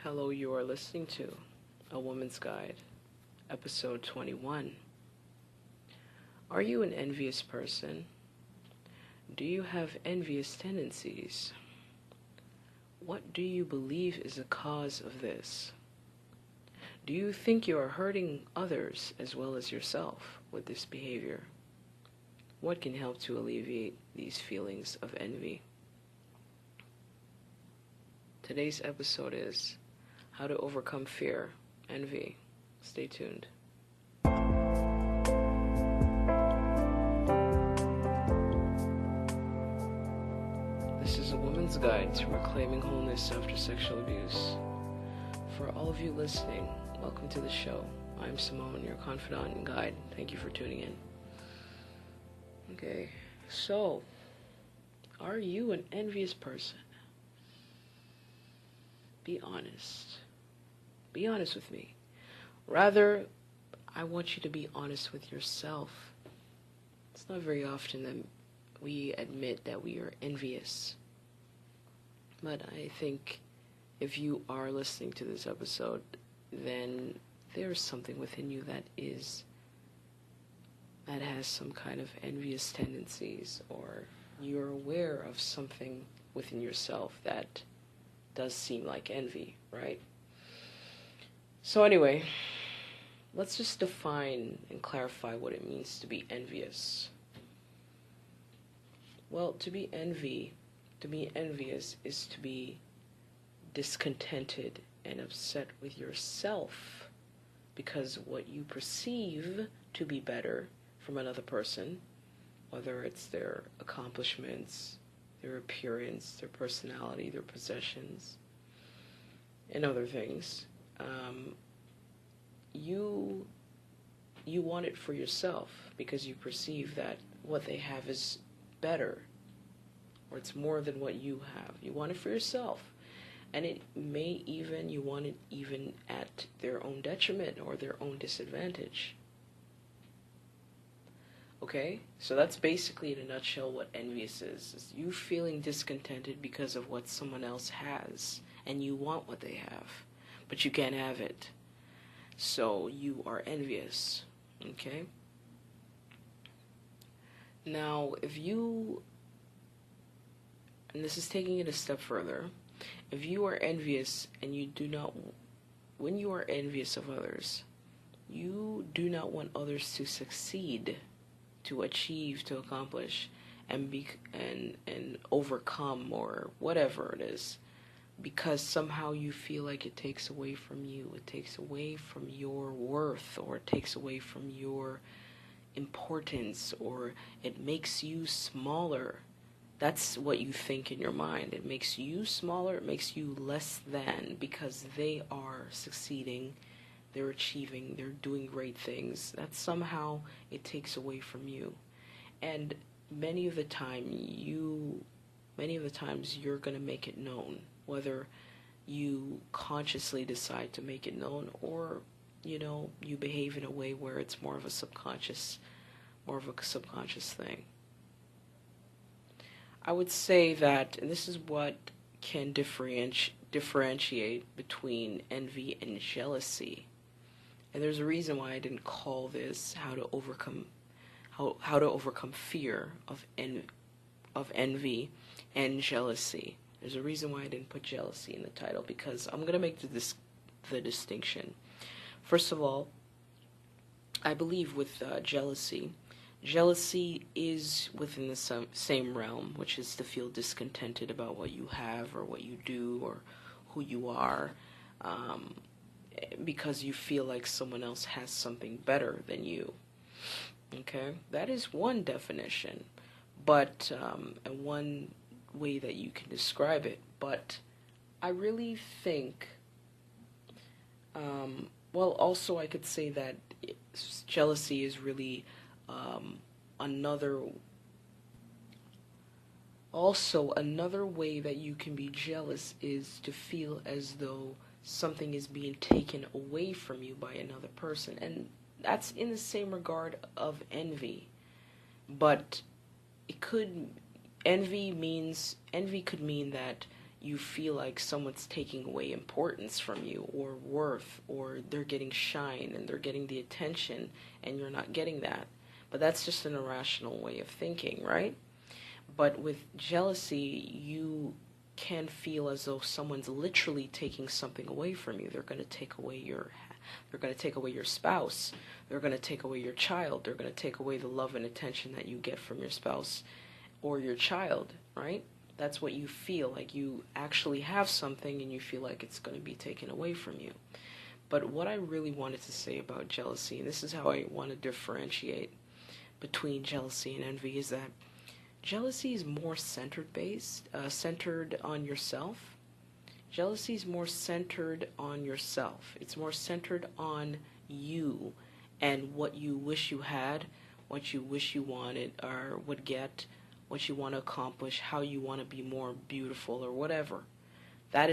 Hello, you are listening to A Woman's Guide, episode 21. Are you an envious person? Do you have envious tendencies? What do you believe is the cause of this? Do you think you are hurting others as well as yourself with this behavior? What can help to alleviate these feelings of envy? Today's episode is how to overcome fear, envy. Stay tuned. This is a woman's guide to reclaiming wholeness after sexual abuse. For all of you listening, welcome to the show. I'm Simone, your confidant and guide. Thank you for tuning in. Okay, so, are you an envious person? Be honest. Be honest with me. Rather, I want you to be honest with yourself. It's not very often that we admit that we are envious. But I think if you are listening to this episode, then there's something within you that has some kind of envious tendencies, or you're aware of something within yourself that does seem like envy, right? So anyway, let's just define and clarify what it means to be envious. Well, to be envious is to be discontented and upset with yourself because what you perceive to be better from another person, whether it's their accomplishments, their appearance, their personality, their possessions, and other things, you want it for yourself because you perceive that what they have is better, or it's more than what you have. You want it for yourself, and you want it even at their own detriment or their own disadvantage. Okay, so that's basically in a nutshell what envious is you feeling discontented because of what someone else has, and you want what they have, but you can't have it. So you are envious, okay? Now, and this is taking it a step further, if you are envious and when you are envious of others, you do not want others to succeed, to achieve, to accomplish, and overcome, or whatever it is, because somehow you feel like it takes away from you, it takes away from your worth, or it takes away from your importance, or it makes you smaller. That's what you think in your mind. It makes you smaller, it makes you less than, because they are succeeding, they're achieving, they're doing great things. That somehow it takes away from you. And many of the times you're going to make it known, whether you consciously decide to make it known, or you behave in a way where it's more of a subconscious thing. I would say that, and this is what can differentiate between envy and jealousy. And there's a reason why I didn't call this how to overcome fear of envy and jealousy. There's a reason why I didn't put jealousy in the title, because I'm going to make the distinction. First of all, I believe with jealousy is within the same realm, which is to feel discontented about what you have, or what you do, or who you are, because you feel like someone else has something better than you. Okay, that is one definition, but and one way that you can describe it. But I really think, also I could say that jealousy is really another way that you can be jealous is to feel as though something is being taken away from you by another person, and that's in the same regard of envy. But envy could mean that you feel like someone's taking away importance from you, or worth, or they're getting shine and they're getting the attention and you're not getting that. But that's just an irrational way of thinking, right? But with jealousy, you can feel as though someone's literally taking something away from you. They're going to take away your spouse. They're going to take away your child. They're going to take away the love and attention that you get from your spouse or your child, right? That's what you feel, like you actually have something and you feel like it's going to be taken away from you. But what I really wanted to say about jealousy, and this is how I want to differentiate between jealousy and envy, is that jealousy is more centered on yourself. Jealousy is more centered on yourself. It's more centered on you and what you wish you had, what you wish you wanted or would get, what you want to accomplish, how you want to be more beautiful or whatever. That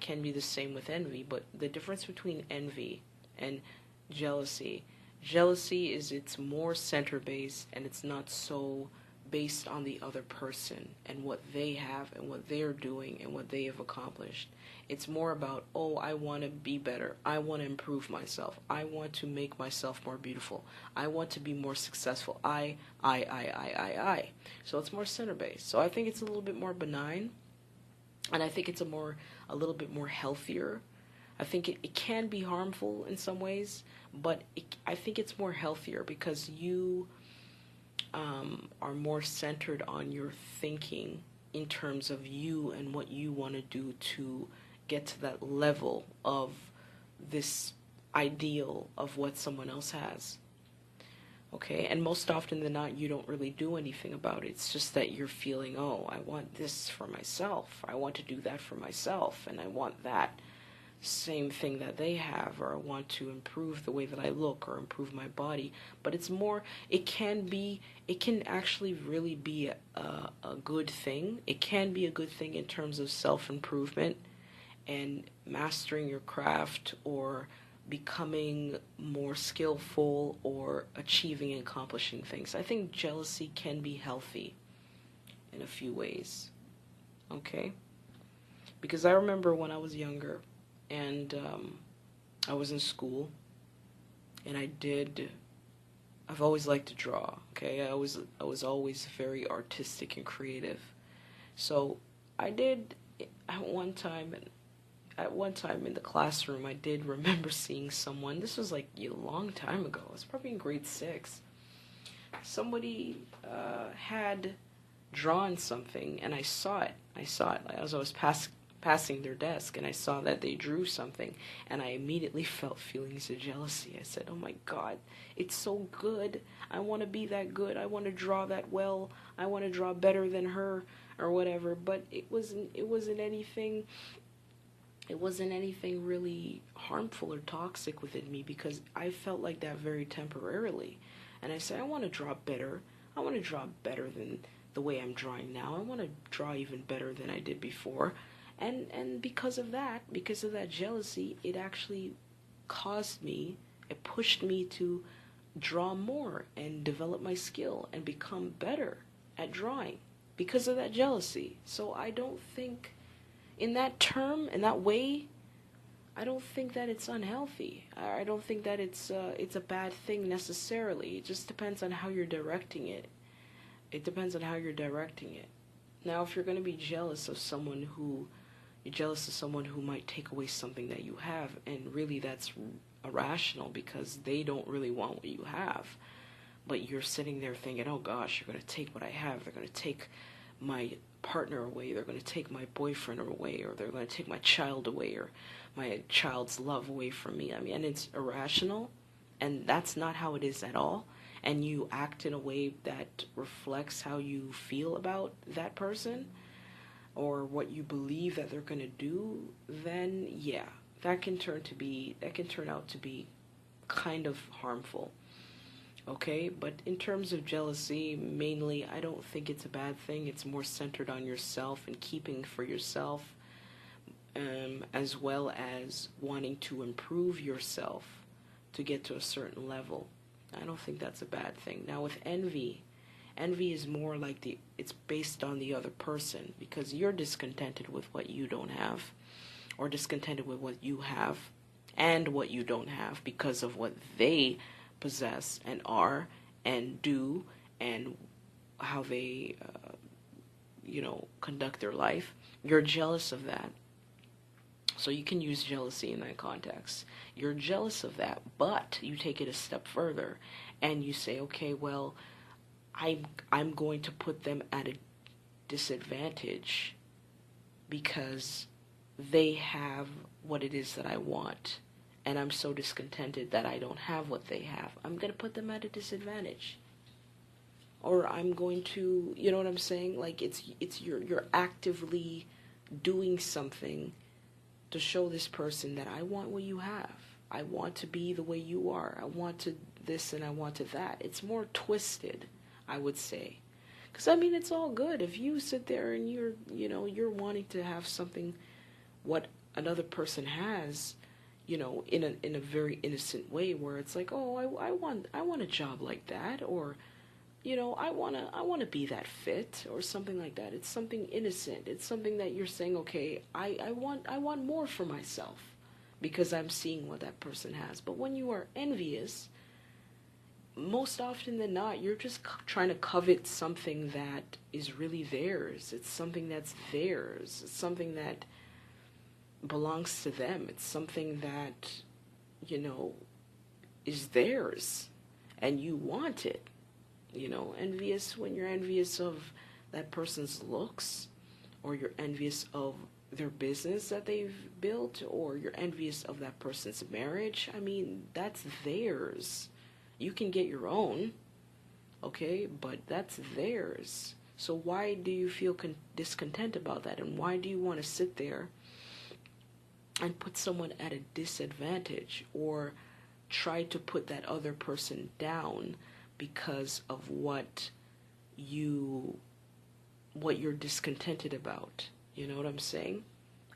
can be the same with envy, but the difference between envy and jealousy is it's more center based and it's not so based on the other person and what they have and what they're doing and what they have accomplished. It's more about, oh, I want to be better. I want to improve myself. I want to make myself more beautiful. I want to be more successful. I. So it's more center-based. So I think it's a little bit more benign, and I think it's a little bit more healthier. I think it can be harmful in some ways, but I think it's more healthier because you are more centered on your thinking in terms of you and what you want to do to get to that level of this ideal of what someone else has. Okay, and most often than not, you don't really do anything about it. It's just that you're feeling, oh, I want this for myself. I want to do that for myself, and I want that same thing that they have, or I want to improve the way that I look or improve my body. But it's more, it can actually really be a good thing. It can be a good thing in terms of self-improvement and mastering your craft or becoming more skillful or achieving and accomplishing things. I think jealousy can be healthy in a few ways. Okay? Because I remember when I was younger and I was in school and I've always liked to draw. Okay? I was always very artistic and creative. So I did at one time in the classroom, I did remember seeing someone. This was like a long time ago. It was probably in grade 6. Somebody had drawn something, and I saw it. As I was passing their desk, and I saw that they drew something, and I immediately felt feelings of jealousy. I said, "Oh my God, it's so good. I want to be that good. I want to draw that well. I want to draw better than her, or whatever." But it wasn't anything really harmful or toxic within me, because I felt like that very temporarily. And I said, I want to draw better. I want to draw better than the way I'm drawing now. I want to draw even better than I did before. And because of that jealousy, it actually it pushed me to draw more and develop my skill and become better at drawing because of that jealousy. So I don't think, in that way, I don't think that it's unhealthy. I don't think that it's a bad thing necessarily. It just depends on how you're directing it. Now, if you're going to be jealous of someone who might take away something that you have, and really that's irrational because they don't really want what you have, but you're sitting there thinking, oh gosh, you're going to take what I have. They're going to take my partner away, they're going to take my boyfriend away, or they're going to take my child away, or my child's love away from me. I mean, and it's irrational, and that's not how it is at all. And you act in a way that reflects how you feel about that person or what you believe that they're going to do, then yeah, that can turn out to be kind of harmful. Okay, but in terms of jealousy, mainly, I don't think it's a bad thing. It's more centered on yourself and keeping for yourself, as well as wanting to improve yourself to get to a certain level. I don't think that's a bad thing. Now, with envy Envy is more like it's based on the other person, because you're discontented with what you don't have, or discontented with what you have and what you don't have because of what they possess and are and do, and how they conduct their life. You're jealous of that. So you can use jealousy in that context. You're jealous of that, but you take it a step further and you say, okay, well, I'm going to put them at a disadvantage because they have what it is that I want, and I'm so discontented that I don't have what they have. I'm going to put them at a disadvantage. Or I'm going to, you know what I'm saying? Like you're actively doing something to show this person that I want what you have. I want to be the way you are. I want to this and I want to that. It's more twisted, I would say. Because, I mean, it's all good. If you sit there and you're wanting to have something, what another person has, in a very innocent way, where it's like, oh, I want a job like that, or, I wanna be that fit, or something like that. It's something innocent. It's something that you're saying, okay, I want more for myself because I'm seeing what that person has. But when you are envious, most often than not, you're just trying to covet something that is really theirs. It's something that's theirs. It's something that belongs to them. It's something that, is theirs, and you want it. Envious, when you're envious of that person's looks, or you're envious of their business that they've built, or you're envious of that person's marriage, I mean, that's theirs. You can get your own, okay, but that's theirs. So why do you feel discontent about that? And why do you want to sit there and put someone at a disadvantage, or try to put that other person down because of what you're discontented about? You know what I'm saying?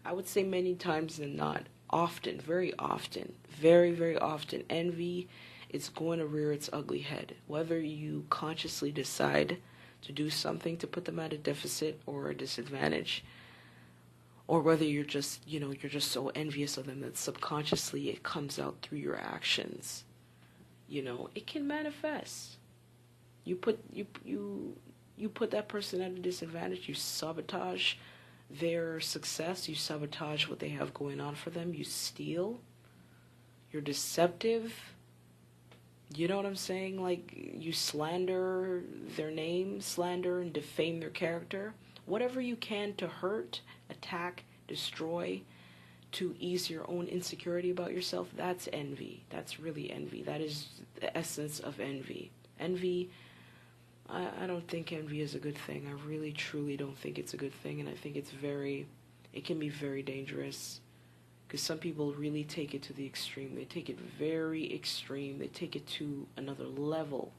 I would say many times than not, often, very often, very, very often, envy is going to rear its ugly head. Whether you consciously decide to do something to put them at a deficit or a disadvantage, or whether you're just so envious of them that subconsciously it comes out through your actions. It can manifest. You put that person at a disadvantage. You sabotage their success. You sabotage what they have going on for them. You steal. You're deceptive. You know what I'm saying? Like, you slander their name, slander and defame their character. Whatever you can to hurt, attack, destroy, to ease your own insecurity about yourself, that's envy. That's really envy. That is the essence of envy. Envy, I don't think envy is a good thing. I really, truly don't think it's a good thing, and I think it can be very dangerous. Because some people really take it to the extreme. They take it very extreme. They take it to another level.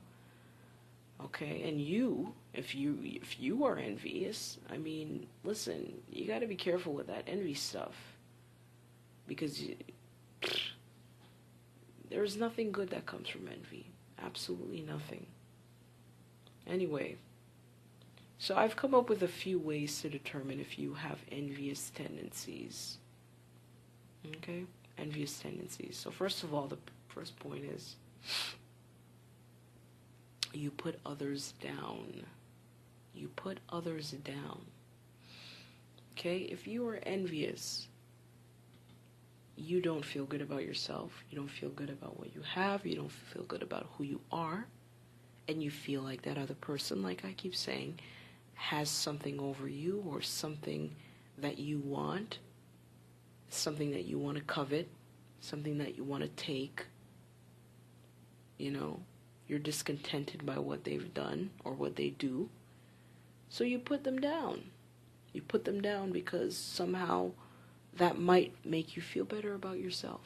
Okay? And if you are envious, I mean, listen, you got to be careful with that envy stuff. Because there's nothing good that comes from envy. Absolutely nothing. Anyway, so I've come up with a few ways to determine if you have envious tendencies. Okay? Envious tendencies. So first of all, the first point is you put others down. You put others down. Okay? If you are envious, you don't feel good about yourself. You don't feel good about what you have. You don't feel good about who you are. And you feel like that other person, like I keep saying, has something over you, or something that you want, something that you want to covet, something that you want to take. You're discontented by what they've done or what they do. So you put them down. You put them down because somehow that might make you feel better about yourself.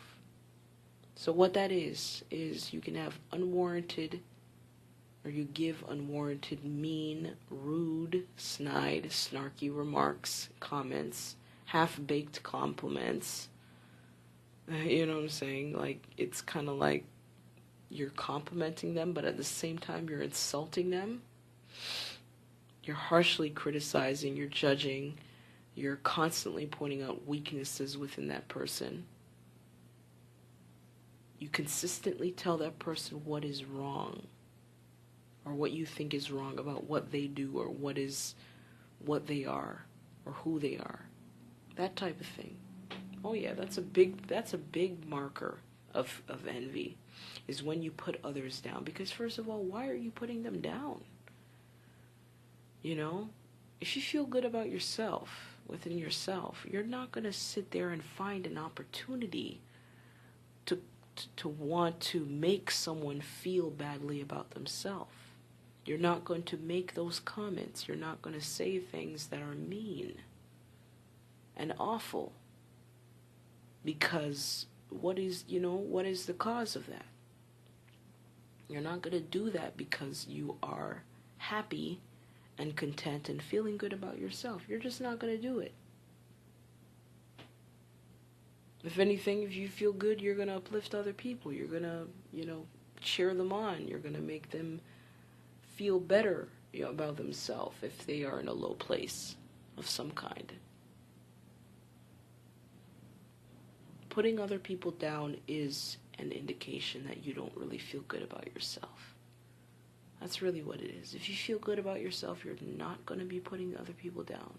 So what that is you can have unwarranted, or you give unwarranted, mean, rude, snide, snarky remarks, comments, half-baked compliments. You know what I'm saying? Like, it's kind of like you're complimenting them, but at the same time you're insulting them. You're harshly criticizing, you're judging, you're constantly pointing out weaknesses within that person. You consistently tell that person what is wrong, or what you think is wrong about what they do, or what they are, or who they are. That type of thing. Oh yeah, that's a big marker of envy, is when you put others down. Because first of all, why are you putting them down? You know, if you feel good about yourself, within yourself, you're not going to sit there and find an opportunity to want to make someone feel badly about themselves. You're not going to make those comments. You're not going to say things that are mean and awful. Because what is the cause of that? You're not going to do that because you are happy and content and feeling good about yourself. You're just not going to do it. If anything, if you feel good, you're going to uplift other people. You're going to, cheer them on. You're going to make them feel better about themselves if they are in a low place of some kind. Putting other people down is an indication that you don't really feel good about yourself. That's really what it is. If you feel good about yourself, you're not going to be putting other people down.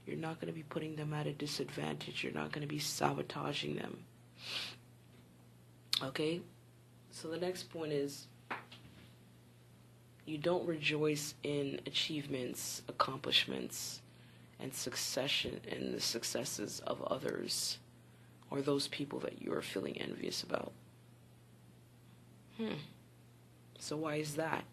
You're not going to be putting them at a disadvantage. You're not going to be sabotaging them. Okay? So the next point is, you don't rejoice in achievements, accomplishments, and the successes of others, or those people that you are feeling envious about. So why is that?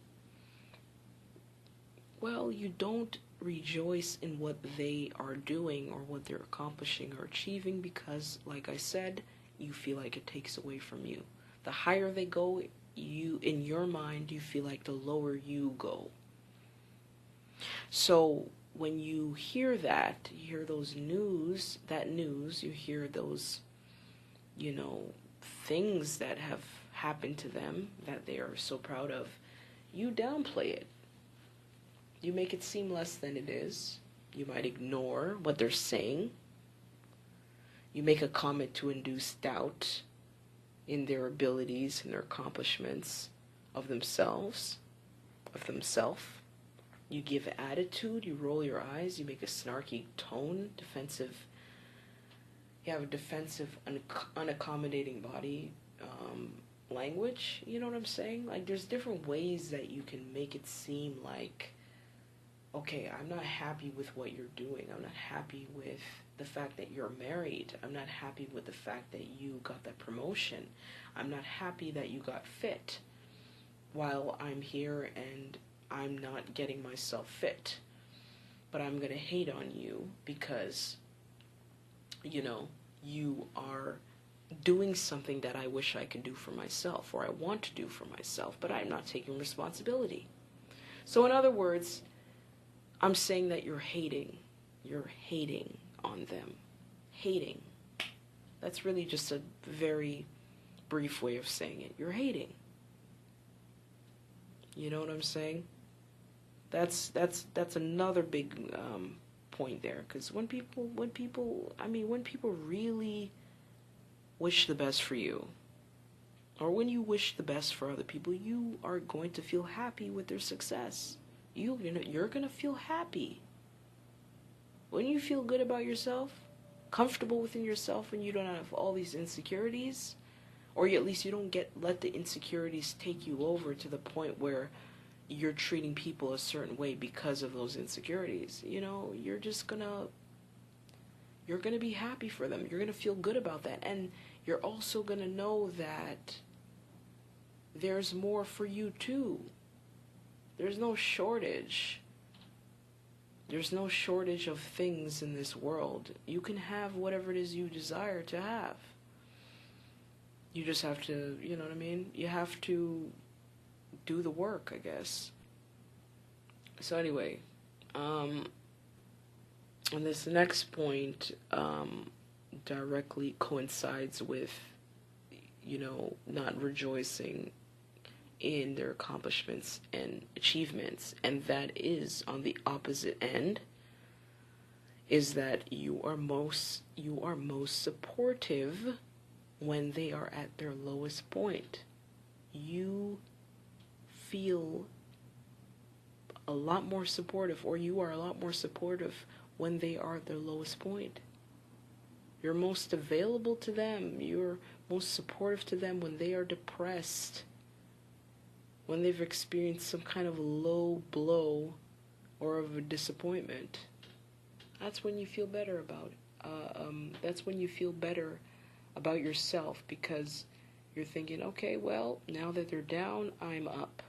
Well, you don't rejoice in what they are doing or what they're accomplishing or achieving because, like I said, you feel like it takes away from you. The higher they go, in your mind, you feel like the lower you go. So when you hear that, you hear those news, you hear those, things that have happened to them that they are so proud of, you downplay it. You make it seem less than it is. You might ignore what they're saying. You make a comment to induce doubt in their abilities and their accomplishments of themselves, You give attitude, you roll your eyes, you make a snarky tone, defensive. You have a defensive, unaccommodating body language. You know what I'm saying? Like, there's different ways that you can make it seem like, okay, I'm not happy with what you're doing. I'm not happy with the fact that you're married. I'm not happy with the fact that you got that promotion. I'm not happy that you got fit while I'm here and I'm not getting myself fit. But I'm going to hate on you because, you are doing something that I wish I could do for myself, or I want to do for myself, but I'm not taking responsibility. So in other words, I'm saying that you're hating on them. Hating. That's really just a very brief way of saying it. You're hating. You know what I'm saying? That's another big point there, because when people really wish the best for you, or when you wish the best for other people, you are going to feel happy with their success. You're gonna feel happy. When you feel good about yourself, comfortable within yourself, when you don't have all these insecurities, or at least you don't let the insecurities take you over to the point where you're treating people a certain way because of those insecurities. You're gonna be happy for them. You're gonna feel good about that, and you're also gonna know that there's more for you too. There's no shortage. There's no shortage of things in this world. You can have whatever it is you desire to have. You just have to, you know what I mean? You have to do the work, I guess. So anyway, and this next point directly coincides with, not rejoicing in their accomplishments and achievements, and that is on the opposite end, is that you are most supportive when they are at their lowest point. You feel a lot more supportive, or you are a lot more supportive when they are at their lowest point. You're most available to them. You're most supportive to them when they are depressed, when they've experienced some kind of low blow or of a disappointment. That's when you feel better about it. That's when you feel better about yourself, because you're thinking, okay, well, now that they're down, I'm up.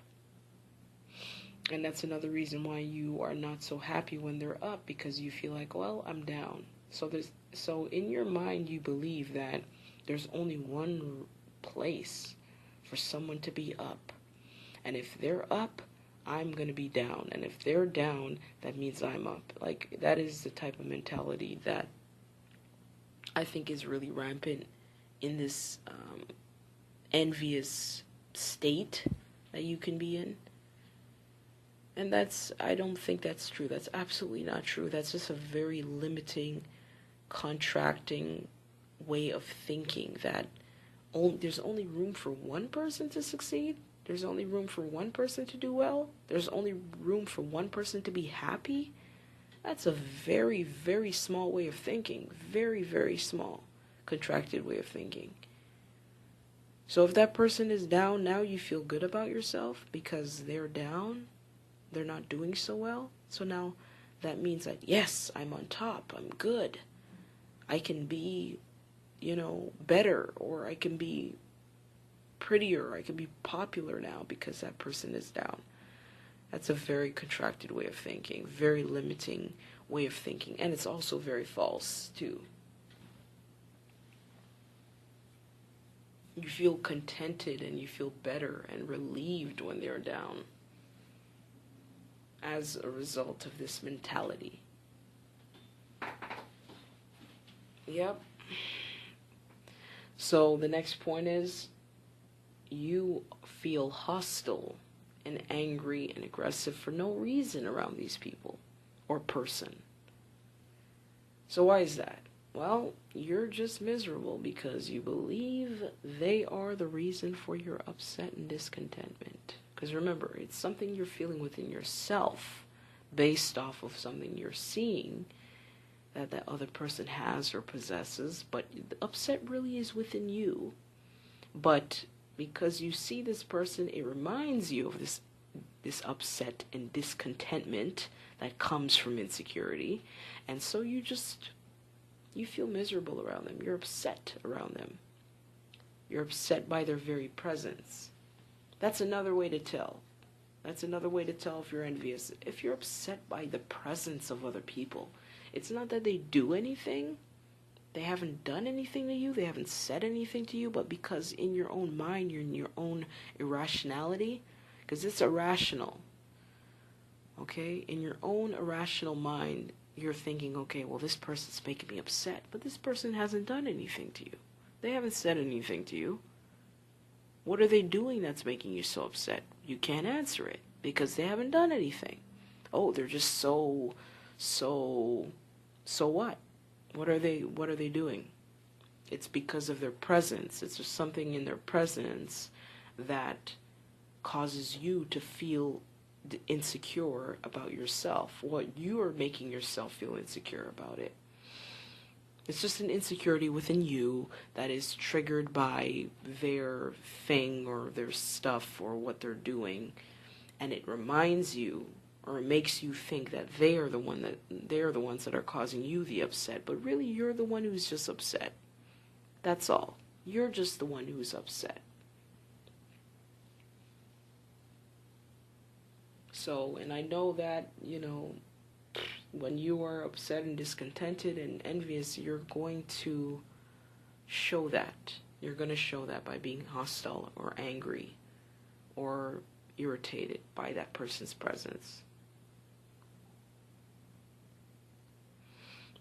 And that's another reason why you are not so happy when they're up, because you feel like, well, I'm down. So in your mind, you believe that there's only one place for someone to be up. And if they're up, I'm going to be down. And if they're down, that means I'm up. Like, that is the type of mentality that I think is really rampant in this envious state that you can be in. And I don't think that's true. That's absolutely not true. That's just a very limiting, contracting way of thinking, that there's only room for one person to succeed. There's only room for one person to do well. There's only room for one person to be happy. That's a very, very small way of thinking. Very, very small, contracted way of thinking. So if that person is down, now you feel good about yourself because they're down. They're not doing so well. So now that means that, yes, I'm on top. I'm good. I can be, better, or I can be prettier. I can be popular now because that person is down. That's a very contracted way of thinking, very limiting way of thinking. And it's also very false, too. You feel contented and you feel better and relieved when they're down as a result of this mentality. Yep. So the next point is, you feel hostile and angry and aggressive for no reason around these people or person. So why is that? Well, you're just miserable because you believe they are the reason for your upset and discontentment. Because remember, it's something you're feeling within yourself based off of something you're seeing that other person has or possesses, but the upset really is within you. But because you see this person, it reminds you of this upset and discontentment that comes from insecurity, and so you feel miserable around them. You're upset around them. You're upset by their very presence. That's another way to tell. That's another way to tell if you're envious. If you're upset by the presence of other people, it's not that they do anything. They haven't done anything to you. They haven't said anything to you. But because in your own mind, you're in your own irrationality, because it's irrational. Okay? In your own irrational mind, you're thinking, okay, well, this person's making me upset. But this person hasn't done anything to you. They haven't said anything to you. What are they doing that's making you so upset? You can't answer it because they haven't done anything. Oh, they're just so what? What are they doing? It's because of their presence. It's just something in their presence that causes you to feel insecure about yourself. What you are making yourself feel insecure about it. It's just an insecurity within you that is triggered by their thing or their stuff or what they're doing, and it reminds you or makes you think that they're the ones that are causing you the upset, but really you're the one who's just upset. That's all. You're just the one who's upset. So, and I know that, when you are upset and discontented and envious, you're going to show that. You're going to show that by being hostile or angry or irritated by that person's presence.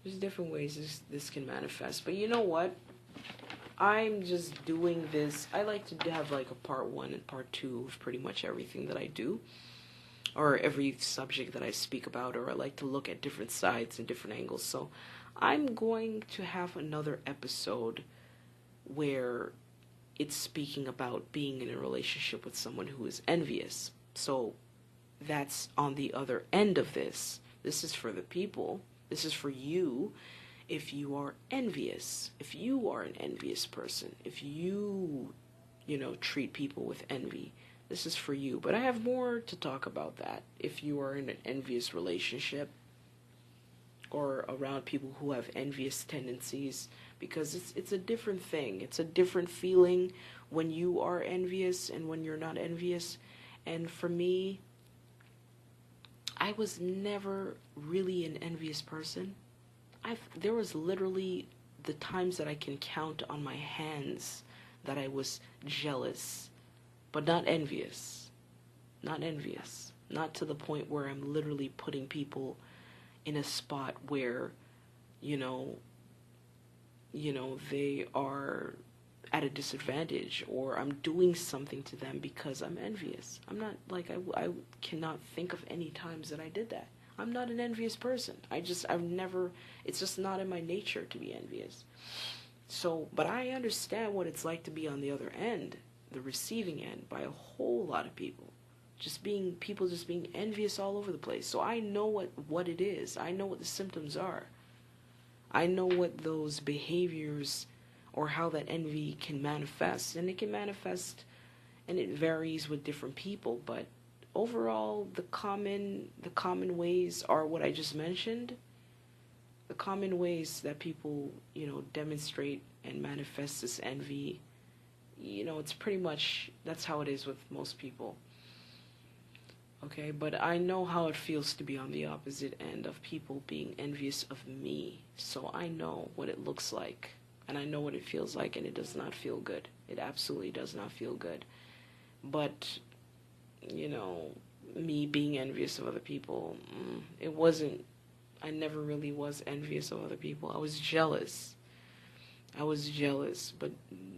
There's different ways this can manifest. But you know what? I'm just doing this. I like to have like a part 1 and part 2 of pretty much everything that I do, or every subject that I speak about, or I like to look at different sides and different angles. So I'm going to have another episode where it's speaking about being in a relationship with someone who is envious. So that's on the other end of this. This is for the people. This is for you if you are envious. If you are an envious person. If you treat people with envy. This is for you. But I have more to talk about that if you are in an envious relationship or around people who have envious tendencies, because it's a different thing. It's a different feeling when you are envious and when you're not envious. And for me, I was never really an envious person. There was literally the times that I can count on my hands that I was jealous, but not envious. Not envious. Not to the point where I'm literally putting people in a spot where, they are at a disadvantage, or I'm doing something to them because I'm envious. I'm not like, I cannot think of any times that I did that. I'm not an envious person. I've never, it's just not in my nature to be envious. So, but I understand what it's like to be on the other end, the receiving end, by a whole lot of people. People just being envious all over the place. So I know what it is. I know what the symptoms are. I know what those behaviors or how that envy can manifest. And it can manifest, and it varies with different people, but overall the common ways are what I just mentioned. The common ways that people, demonstrate and manifest this envy, it's pretty much, that's how it is with most people. Okay, but I know how it feels to be on the opposite end of people being envious of me. So I know what it looks like, and I know what it feels like, and it does not feel good. It absolutely does not feel good. But, me being envious of other people, I never really was envious of other people. I was jealous, but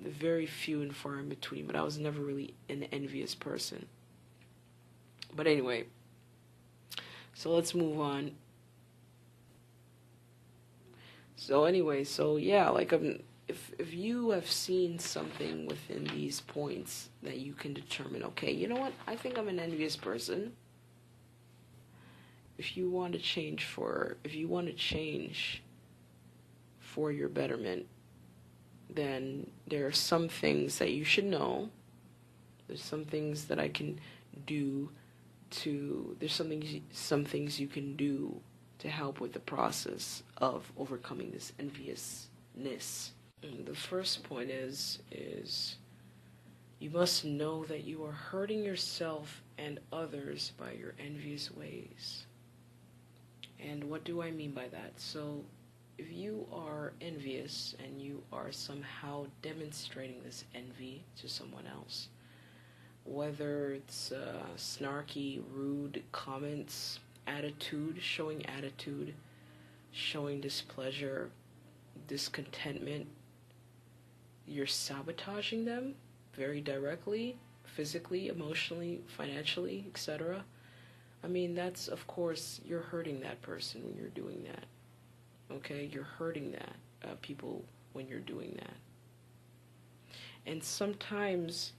very few and far in between, but I was never really an envious person. But anyway, so let's move on. So yeah, like if you have seen something within these points that you can determine, okay, you know what, I think I'm an envious person. If you want to change for your betterment, then there are some things that you should know. There's some things that I can do there's some things you can do to help with the process of overcoming this enviousness. And the first point is you must know that you are hurting yourself and others by your envious ways. And what do I mean by that? So if you are envious and you are somehow demonstrating this envy to someone else, whether it's snarky, rude comments, showing displeasure, discontentment, you're sabotaging them very directly, physically, emotionally, financially, etc. I mean, that's, of course, you're hurting that person when you're doing that. Okay? You're hurting people when you're doing that. And sometimes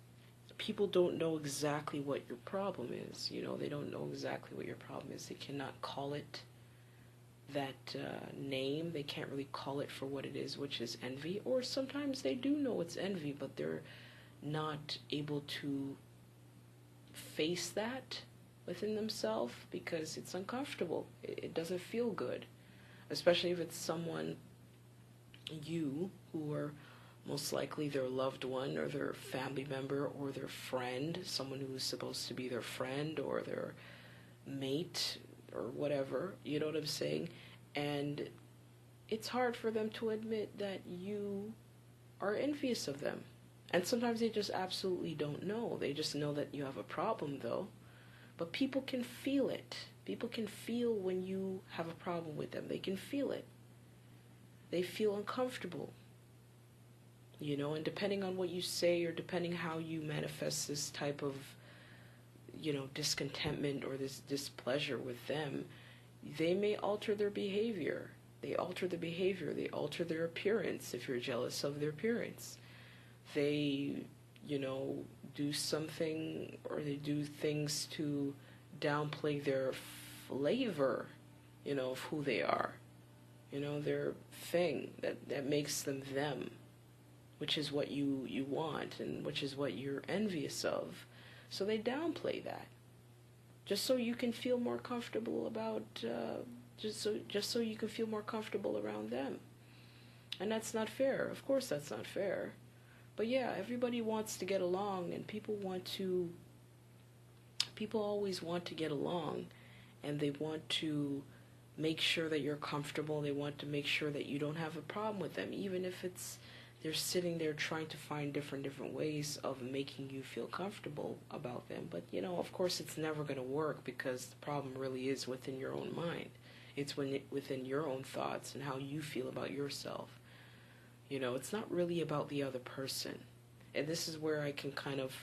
people don't know exactly what your problem is. They don't know exactly what your problem is. They cannot call it that name. They can't really call it for what it is, which is envy. Or sometimes they do know it's envy, but they're not able to face that within themselves because it's uncomfortable. It doesn't feel good, especially if it's someone who are most likely their loved one or their family member or their friend, someone who's supposed to be their friend or their mate or whatever, you know what I'm saying? And it's hard for them to admit that you are envious of them. And sometimes they just absolutely don't know. They just know that you have a problem, though. But people can feel it. People can feel when you have a problem with them. They can feel it. They feel uncomfortable. You know, and depending on what you say, or depending how you manifest this type of, you know, discontentment or this displeasure with them, they may alter their behavior. They alter the behavior. They alter their appearance if you're jealous of their appearance. They, you know, do something, or they do things to downplay their flavor, you know, of who they are. You know, their thing that makes them them, which is what you want, and which is what you're envious of. So they downplay that, just so you can feel more comfortable about, just so you can feel more comfortable around them. And that's not fair. Of course that's not fair. But yeah, everybody wants to get along, and people always want to get along, and they want to make sure that you're comfortable. They want to make sure that you don't have a problem with them, even if they're sitting there trying to find different ways of making you feel comfortable about them. But, you know, of course it's never going to work, because the problem really is within your own mind. It's within your own thoughts and how you feel about yourself. You know, it's not really about the other person. And this is where I can kind of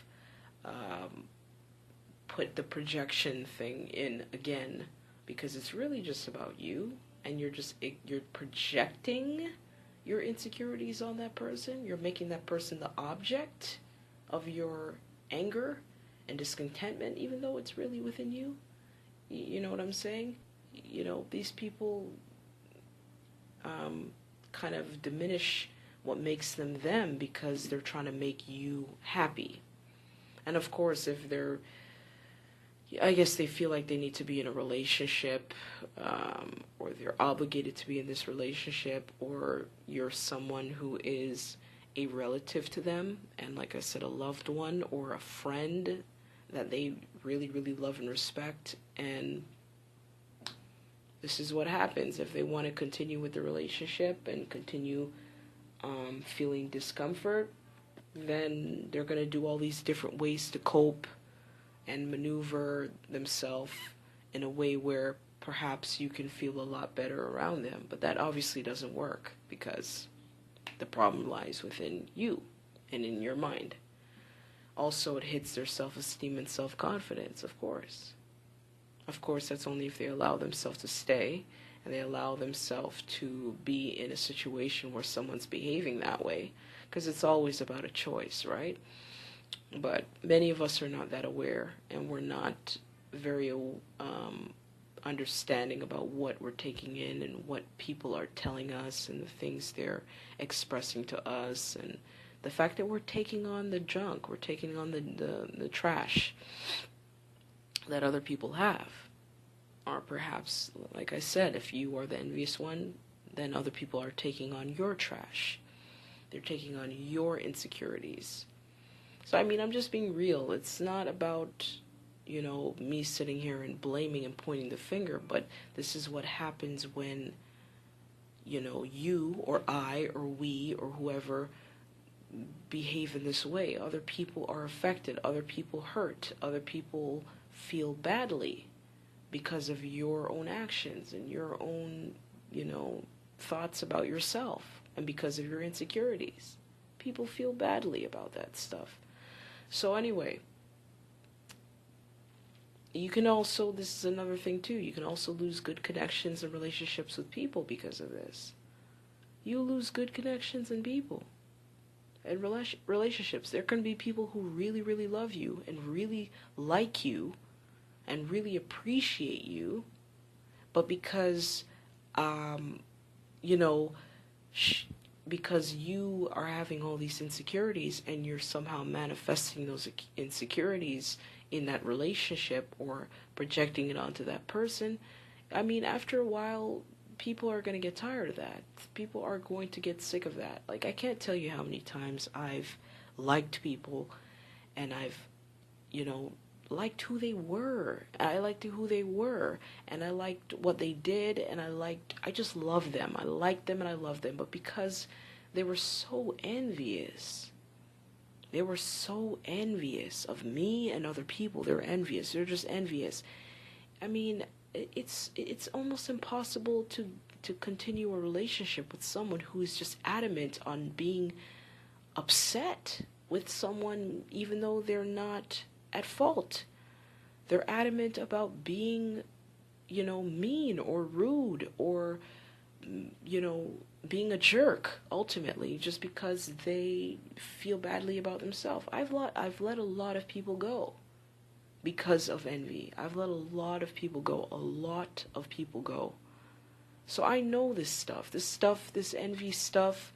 put the projection thing in again, because it's really just about you, and you're projecting your insecurities on that person. You're making that person the object of your anger and discontentment, even though it's really within you. You know what I'm saying? You know, these people kind of diminish what makes them them, because they're trying to make you happy. And of course, if I guess they feel like they need to be in a relationship, or they're obligated to be in this relationship, or you're someone who is a relative to them, and like I said, a loved one or a friend that they really, really love and respect. And this is what happens if they want to continue with the relationship and continue feeling discomfort. Then they're going to do all these different ways to cope and maneuver themselves in a way where perhaps you can feel a lot better around them. But that obviously doesn't work, because the problem lies within you and in your mind. Also, it hits their self-esteem and self-confidence, of course. Of course, that's only if they allow themselves to stay, and they allow themselves to be in a situation where someone's behaving that way, because it's always about a choice, right? But many of us are not that aware, and we're not very understanding about what we're taking in and what people are telling us and the things they're expressing to us, and the fact that we're taking on the junk, we're taking on the trash that other people have. Or perhaps, like I said, if you are the envious one, then other people are taking on your trash. They're taking on your insecurities. So, I mean, I'm just being real. It's not about, you know, me sitting here and blaming and pointing the finger, but this is what happens when, you know, you or I or we or whoever behave in this way. Other people are affected. Other people hurt. Other people feel badly because of your own actions and your own, you know, thoughts about yourself, and because of your insecurities. People feel badly about that stuff. So anyway, you can also, this is another thing too, you can also lose good connections and relationships with people because of this. You lose good connections and people and relationships. There can be people who really, really love you and really like you and really appreciate you, but because, you know, because you are having all these insecurities and you're somehow manifesting those insecurities in that relationship or projecting it onto that person, I mean, after a while, people are going to get tired of that. People are going to get sick of that. Like, I can't tell you how many times I've liked people and I've, you know, liked who they were. I liked who they were, and I liked what they did, and I just loved them. I liked them and I loved them, but because they were so envious, of me and other people. They're envious. They're just envious. I mean, it's almost impossible to continue a relationship with someone who is just adamant on being upset with someone even though they're not at fault. They're adamant about being, mean or rude or, being a jerk ultimately just because they feel badly about themselves. I've let a lot of people go because of envy. I've let a lot of people go. A lot of people go. So I know this stuff, this envy stuff.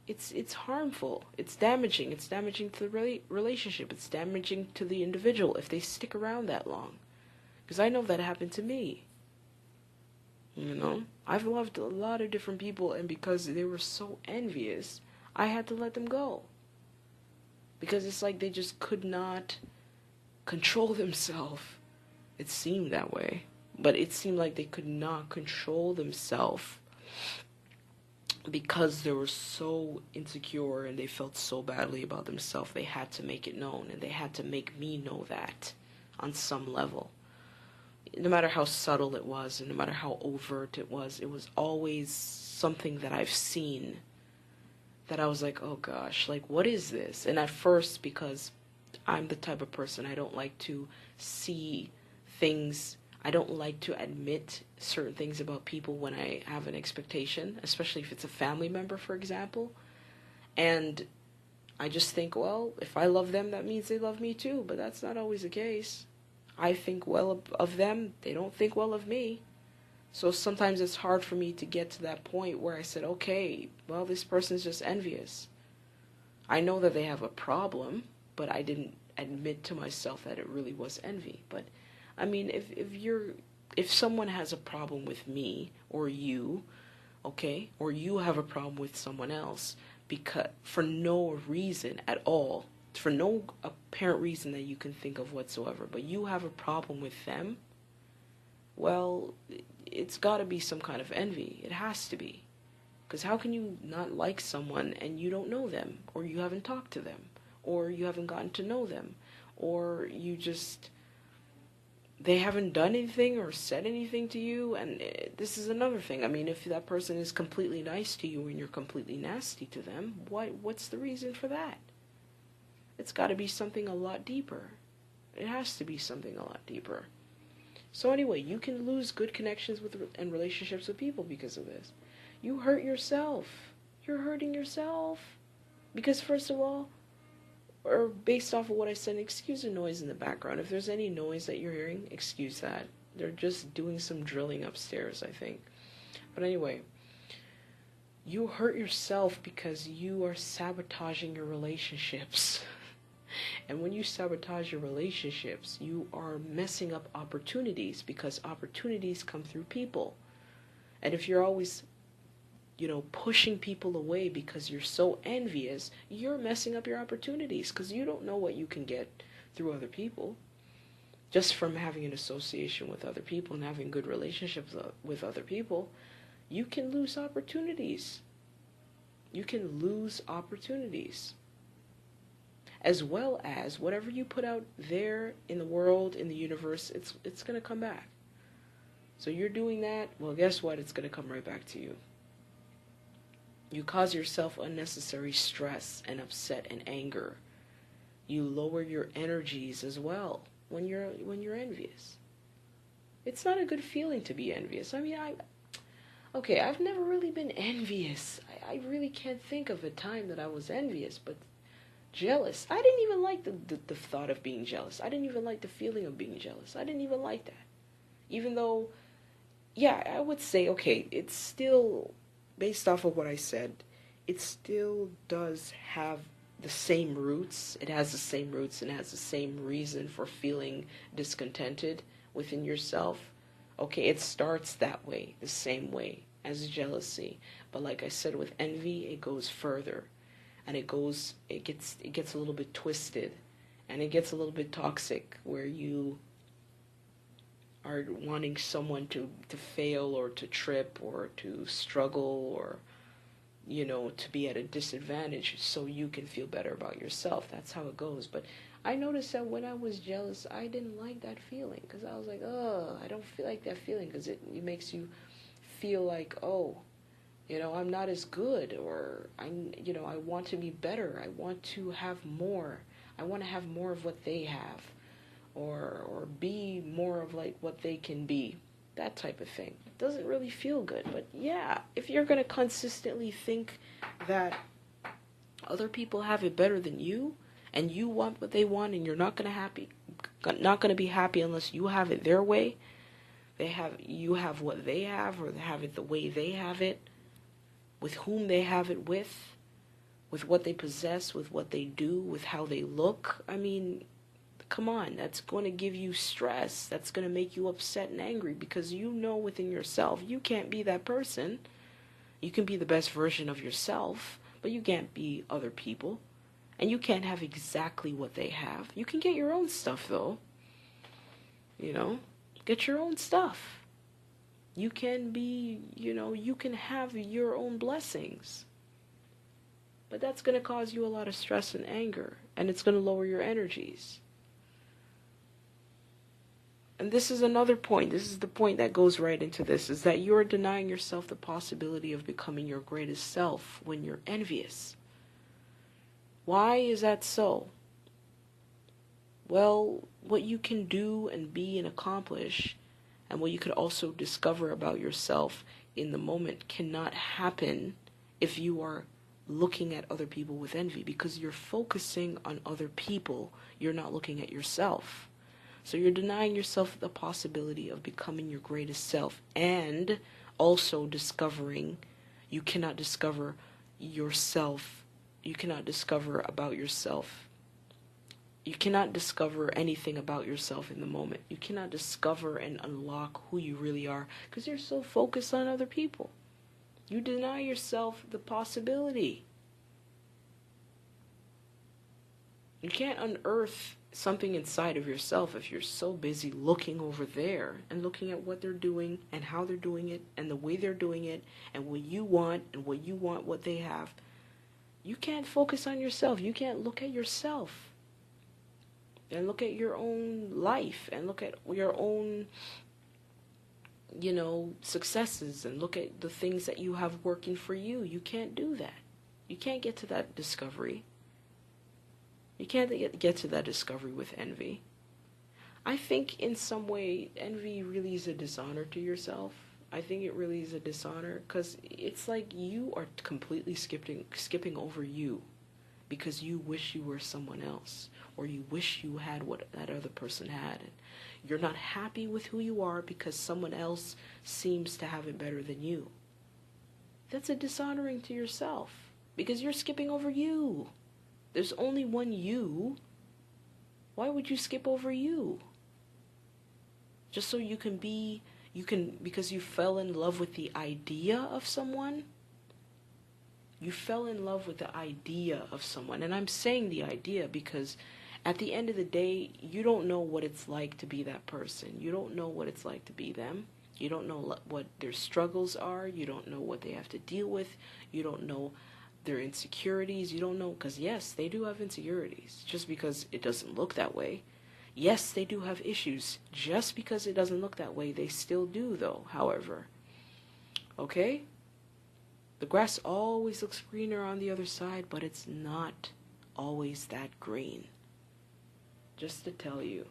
It's harmful. It's damaging. It's damaging to the relationship. It's damaging to the individual if they stick around that long. Because I know that happened to me. I've loved a lot of different people, and because they were so envious, I had to let them go. Because it's like they just could not control themselves. It seemed that way. But it seemed like they could not control themselves because they were so insecure and they felt so badly about themselves. They had to make it known, and they had to make me know that on some level. No matter how subtle it was, and no matter how overt it was always something that I've seen that I was like, oh gosh, like what is this? And at first, because I'm the type of person, I don't like to see things, I don't like to admit certain things about people when I have an expectation, especially if it's a family member, for example. And I just think, well, if I love them, that means they love me too, but that's not always the case. I think well of them, they don't think well of me. So sometimes it's hard for me to get to that point where I said, okay, well, this person's just envious. I know that they have a problem, but I didn't admit to myself that it really was envy. But I mean, if someone has a problem with me or you, okay, or you have a problem with someone else because for no reason at all, for no apparent reason that you can think of whatsoever, but you have a problem with them, well, it's got to be some kind of envy. It has to be. Because how can you not like someone and you don't know them, or you haven't talked to them, or you haven't gotten to know them, or they haven't done anything or said anything to you? And this is another thing. I mean, if that person is completely nice to you and you're completely nasty to them, what's the reason for that? It's got to be something a lot deeper. It has to be something a lot deeper. So anyway, you can lose good connections and relationships with people because of this. You hurt yourself. You're hurting yourself. Because first of all, or based off of what I said, excuse the noise in the background. If there's any noise that you're hearing, excuse that. They're just doing some drilling upstairs, I think. But anyway, you hurt yourself because you are sabotaging your relationships. And when you sabotage your relationships, you are messing up opportunities, because opportunities come through people. And if you're always, pushing people away because you're so envious, you're messing up your opportunities, because you don't know what you can get through other people. Just from having an association with other people and having good relationships with other people, you can lose opportunities. You can lose opportunities. As well as whatever you put out there in the world, in the universe, it's going to come back. So you're doing that, well, guess what? It's going to come right back to you. You cause yourself unnecessary stress and upset and anger. You lower your energies as well when you're envious. It's not a good feeling to be envious. I mean, I've never really been envious. I really can't think of a time that I was envious, but jealous. I didn't even like the thought of being jealous. I didn't even like the feeling of being jealous. I didn't even like that. Even though, yeah, I would say, okay, it's still, based off of what I said, it still does have the same roots. It has the same roots and has the same reason for feeling discontented within yourself. Okay, it starts that way, the same way as jealousy. But like I said, with envy, it goes further. And it gets a little bit twisted, and it gets a little bit toxic, where you are wanting someone to fail or to trip or to struggle or, to be at a disadvantage so you can feel better about yourself. That's how it goes. But I noticed that when I was jealous, I didn't like that feeling, because I was like, oh, I don't feel like that feeling, because it makes you feel like, oh, I'm not as good, or I want to be better. I want to have more. I want to have more of what they have, or be more of like what they can be. That type of thing. It doesn't really feel good, but yeah, if you're going to consistently think that other people have it better than you, and you want what they want, and you're not going to be happy unless you have it their way. You have what they have, or they have it the way they have it, with whom they have it with what they possess, with what they do, with how they look. I mean, come on, that's going to give you stress. That's going to make you upset and angry, because you know within yourself you can't be that person. You can be the best version of yourself, but you can't be other people. And you can't have exactly what they have. You can get your own stuff, though. Get your own stuff. You can be, you can have your own blessings. But that's going to cause you a lot of stress and anger, and it's going to lower your energies. And this is another point. This is the point that goes right into this, is that you're denying yourself the possibility of becoming your greatest self when you're envious. Why is that so? Well, what you can do and be and accomplish, and what you could also discover about yourself in the moment, cannot happen if you are looking at other people with envy, because you're focusing on other people. You're not looking at yourself. So you're denying yourself the possibility of becoming your greatest self, and also discovering you cannot discover yourself. You cannot discover about yourself. You cannot discover anything about yourself in the moment. You cannot discover and unlock who you really are, because you're so focused on other people. You deny yourself the possibility. You can't unearth something inside of yourself if you're so busy looking over there and looking at what they're doing and how they're doing it and the way they're doing it and what you want and what they have. You can't focus on yourself. You can't look at yourself and look at your own life and look at your own, successes, and look at the things that you have working for you. You can't do that. You can't get to that discovery. You can't get to that discovery with envy. I think in some way envy really is a dishonor to yourself. I think it really is a dishonor, because it's like you are completely skipping over you, because you wish you were someone else, or you wish you had what that other person had. And you're not happy with who you are because someone else seems to have it better than you. That's a dishonoring to yourself, because you're skipping over you. There's only one you. Why would you skip over you? Just so because you fell in love with the idea of someone? You fell in love with the idea of someone. And I'm saying the idea because at the end of the day, you don't know what it's like to be that person. You don't know what it's like to be them. You don't know what their struggles are. You don't know what they have to deal with. You don't know their insecurities. You don't know, because yes, they do have insecurities, just because it doesn't look that way. Yes, they do have issues, just because it doesn't look that way. They still do, though, however. Okay? The grass always looks greener on the other side, but it's not always that green. Just to tell you,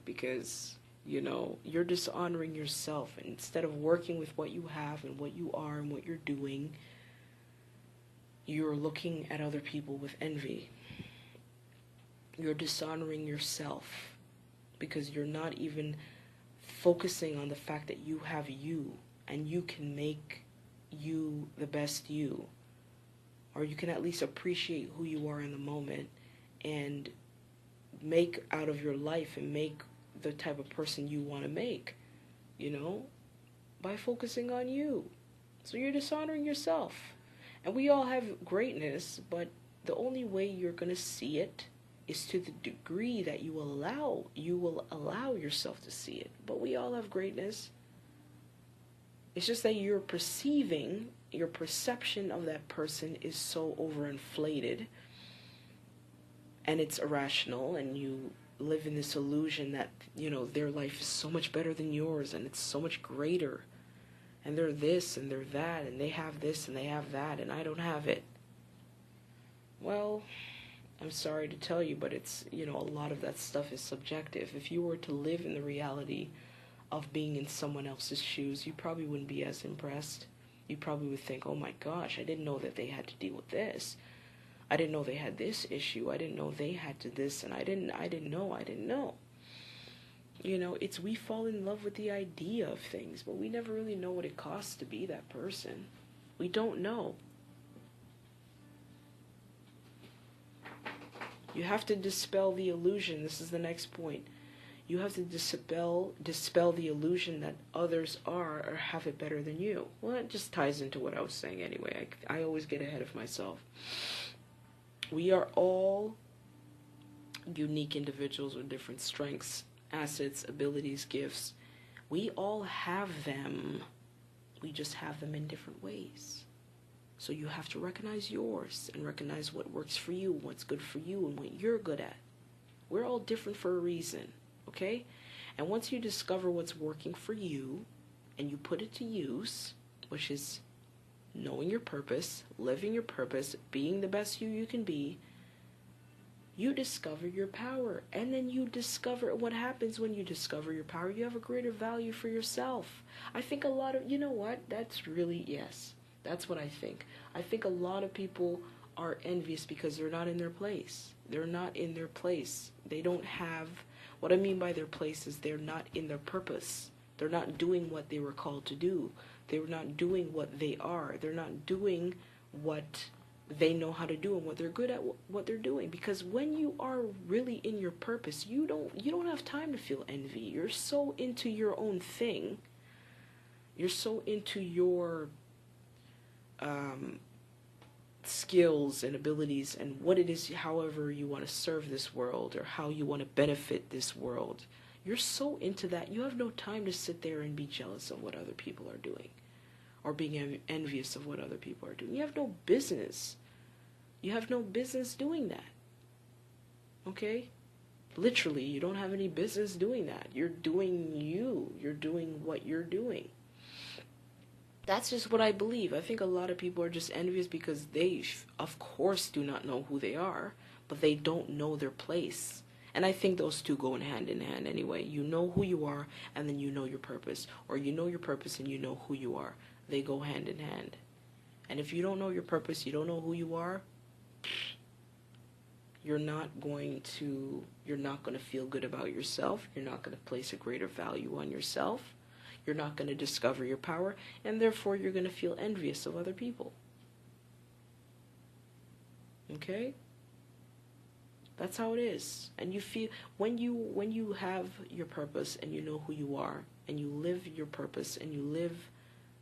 because you're dishonoring yourself, and instead of working with what you have and what you are and what you're doing, you're looking at other people with envy. You're dishonoring yourself, because you're not even focusing on the fact that you have you, and you can make you the best you, or you can at least appreciate who you are in the moment and make out of your life and make the type of person you want to make, by focusing on you. So you're dishonoring yourself. And we all have greatness, but the only way you're going to see it is to the degree that you will allow yourself to see it. But we all have greatness. It's just that your perception of that person is so overinflated, and it's irrational, and you live in this illusion that, their life is so much better than yours, and it's so much greater. and they're this and they're that, and they have this and they have that, and I don't have it. Well, I'm sorry to tell you, but it's, a lot of that stuff is subjective. If you were to live in the reality of being in someone else's shoes, you probably wouldn't be as impressed. You probably would think, oh my gosh, I didn't know that they had to deal with this. I didn't know they had this issue. I didn't know they had to this, and I didn't know. We fall in love with the idea of things, but we never really know what it costs to be that person. We don't know. You have to dispel the illusion. This is the next point. You have to dispel the illusion that others are or have it better than you. Well, it just ties into what I was saying anyway. I always get ahead of myself. We are all unique individuals with different strengths, assets, abilities, gifts. We all have them. We just have them in different ways. So you have to recognize yours and recognize what works for you, what's good for you, and what you're good at. We're all different for a reason, okay? And once you discover what's working for you and you put it to use, which is knowing your purpose, living your purpose, being the best you can be, you discover your power. And then you discover what happens when you discover your power. You have a greater value for yourself. I think a lot of, that's really, yes. That's what I think. I think a lot of people are envious because they're not in their place. They're not in their place. They don't have, what I mean by their place is they're not in their purpose. They're not doing what they were called to do. They're not doing what they are. They're not doing what they know how to do and what they're good at, what they're doing. Because when you are really in your purpose, you don't have time to feel envy. You're so into your own thing. You're so into your skills and abilities and what it is, however you want to serve this world or how you want to benefit this world. You're so into that, you have no time to sit there and be jealous of what other people are doing or being envious of what other people are doing. You have no business. You have no business doing that. Okay? Literally, you don't have any business doing that. You're doing you. You're doing what you're doing. That's just what I believe. I think a lot of people are just envious because they, of course, do not know who they are, but they don't know their place. And I think those two go in hand anyway. You know who you are, and then you know your purpose. Or you know your purpose and you know who you are. They go hand in hand. And if you don't know your purpose, you don't know who you are, you're not going to feel good about yourself. You're not going to place a greater value on yourself. You're not going to discover your power, and therefore you're going to feel envious of other people. Okay? That's how it is. And you feel, when you have your purpose and you know who you are, and you live your purpose and you live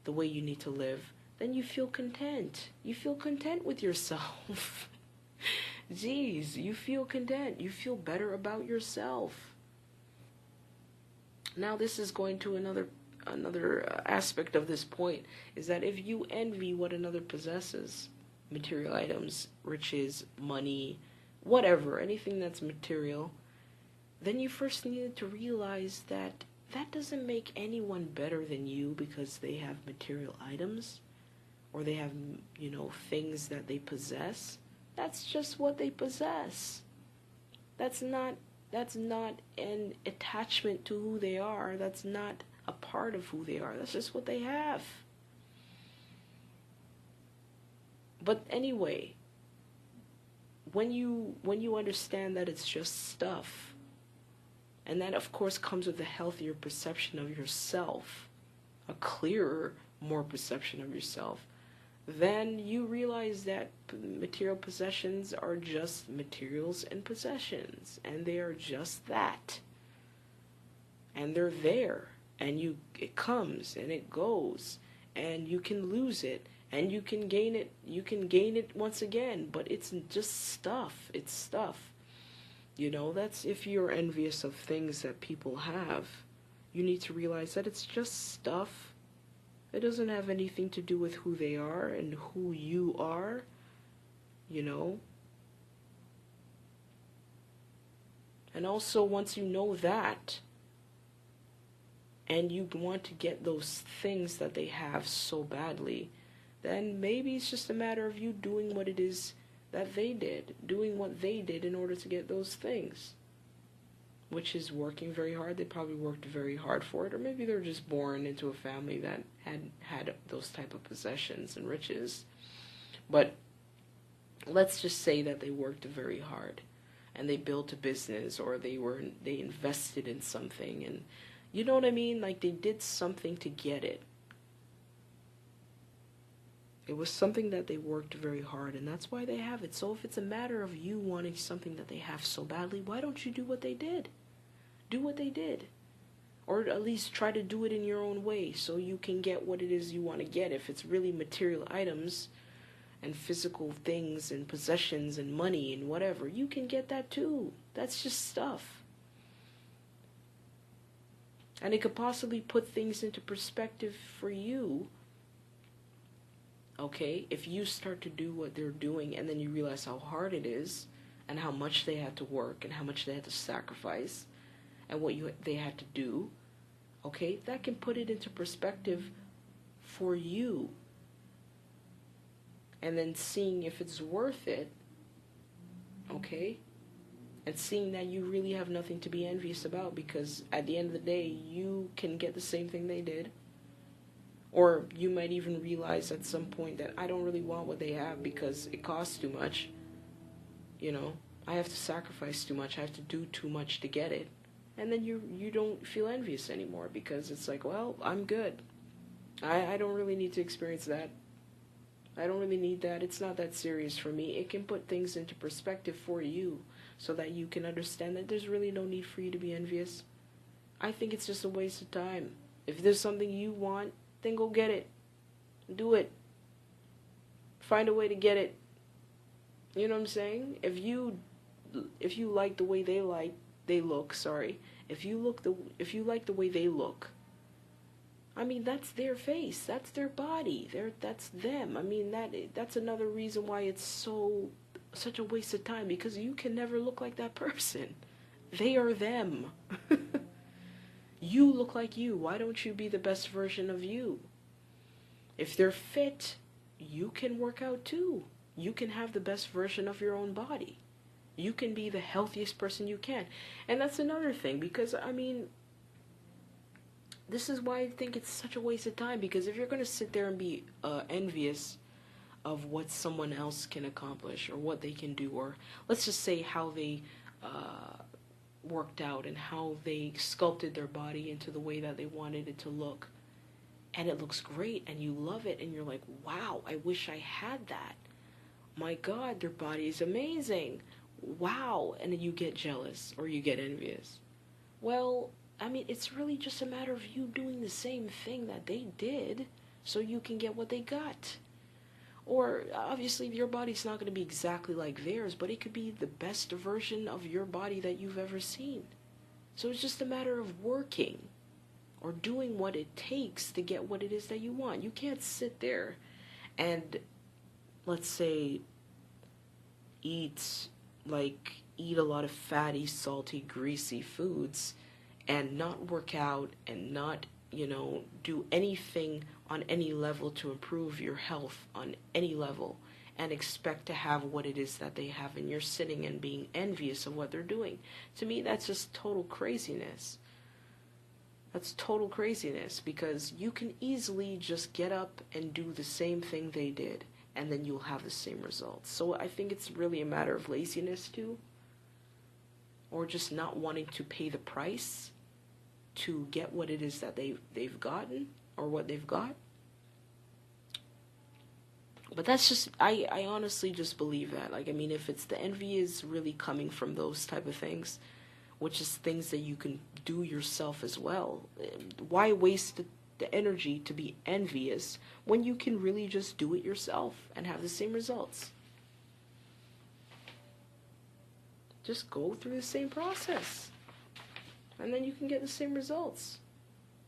the way you need to live, then you feel content. You feel content with yourself. Jeez, you feel content. You feel better about yourself. Now this is going to another aspect of this point, is that if you envy what another possesses, material items, riches, money, whatever, anything that's material, then you first need to realize that that doesn't make anyone better than you because they have material items or they have, things that they possess. That's just what they possess. That's not an attachment to who they are. That's not a part of who they are. That's just what they have. But anyway, when you understand that it's just stuff, and that of course comes with a healthier perception of yourself, a clearer, more perception of yourself, then you realize that material possessions are just materials and possessions, and they are just that. And they're there, and it comes and it goes, and you can lose it, and you can gain it once again, but it's just stuff. It's stuff. That's if you're envious of things that people have. You need to realize that it's just stuff. It doesn't have anything to do with who they are and who you are, And also, once you know that, and you want to get those things that they have so badly, then maybe it's just a matter of you doing what it is that they did, doing what they did in order to get those things, which is working very hard. They probably worked very hard for it, or maybe they're just born into a family that had those type of possessions and riches. But let's just say that they worked very hard and they built a business, or they invested in something, and you know what I mean? Like, they did something to get it. It was something that they worked very hard, and that's why they have it. So if it's a matter of you wanting something that they have so badly, why don't you do what they did? Do what they did. Or at least try to do it in your own way so you can get what it is you want to get. If it's really material items and physical things and possessions and money and whatever, you can get that too. That's just stuff. And it could possibly put things into perspective for you, okay, if you start to do what they're doing and then you realize how hard it is and how much they had to work and how much they had to sacrifice and what they had to do, okay, that can put it into perspective for you. And then seeing if it's worth it, okay, and seeing that you really have nothing to be envious about, because at the end of the day, you can get the same thing they did. Or you might even realize at some point that I don't really want what they have because it costs too much. You know, I have to sacrifice too much. I have to do too much to get it. And then you don't feel envious anymore because it's like, well, I'm good. I don't really need to experience that. I don't really need that. It's not that serious for me. It can put things into perspective for you so that you can understand that there's really no need for you to be envious. I think it's just a waste of time. If there's something you want, then go get it. Do it. Find a way to get it. You know what I'm saying? If you like the way they look, if you like the way they look, I mean, that's their face, that's their body, that's them. I mean, that's another reason why it's such a waste of time, because you can never look like that person. They are them. You look like you. Why don't you be the best version of you? If they're fit, you can work out too. You can have the best version of your own body. You can be the healthiest person you can. And that's another thing, because, I mean, this is why I think it's such a waste of time, because if you're going to sit there and be envious of what someone else can accomplish or what they can do, or let's just say how they worked out and how they sculpted their body into the way that they wanted it to look, and it looks great and you love it and you're like, wow, I wish I had that. My God, their body is amazing. Wow. And then you get jealous or you get envious. Well, I mean, it's really just a matter of you doing the same thing that they did so you can get what they got. Or, obviously, your body's not going to be exactly like theirs, but it could be the best version of your body that you've ever seen. So it's just a matter of working or doing what it takes to get what it is that you want. You can't sit there and, let's say, eat a lot of fatty, salty, greasy foods and not work out and not, do anything on any level to improve your health on any level and expect to have what it is that they have, and you're sitting and being envious of what they're doing. To me, that's just total craziness. That's total craziness, because you can easily just get up and do the same thing they did, and then you'll have the same results. So I think it's really a matter of laziness too, or just not wanting to pay the price to get what it is that they've gotten or what they've got. But that's just, I honestly just believe that. Like, I mean, if it's the envy is really coming from those type of things, which is things that you can do yourself as well, why waste the energy to be envious when you can really just do it yourself and have the same results? Just go through the same process, and then you can get the same results.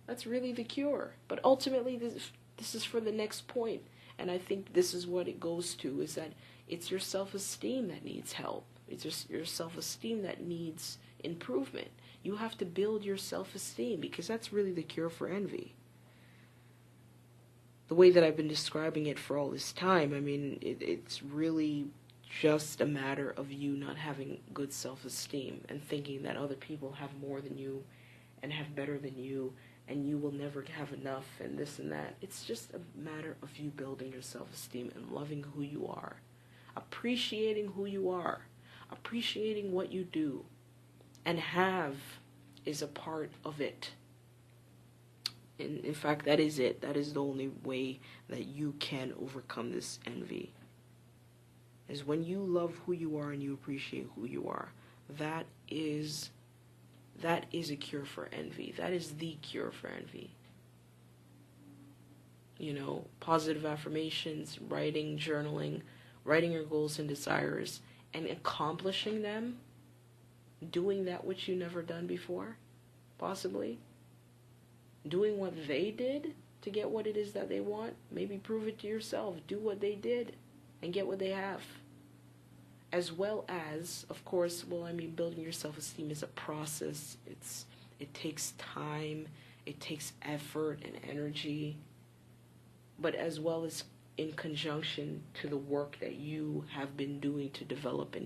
That's really the cure. But ultimately, this is for the next point. And I think this is what it goes to, is that it's your self-esteem that needs help. It's just your self-esteem that needs improvement. You have to build your self-esteem, because that's really the cure for envy. The way that I've been describing it for all this time, I mean, it's really just a matter of you not having good self-esteem and thinking that other people have more than you and have better than you, and you will never have enough and this and that. It's just a matter of you building your self-esteem and loving who you are, appreciating who you are, appreciating what you do, and have is a part of it. And in fact, that is it. That is the only way that you can overcome this envy. Is when you love who you are and you appreciate who you are. That is a cure for envy. That is the cure for envy. You know, positive affirmations, writing, journaling, writing your goals and desires, and accomplishing them, doing that which you never done before, possibly. Doing what they did to get what it is that they want. Maybe prove it to yourself. Do what they did and get what they have. As well as, of course, well, I mean, building your self-esteem is a process. It takes time. It takes effort and energy. But as well as in conjunction to the work that you have been doing to develop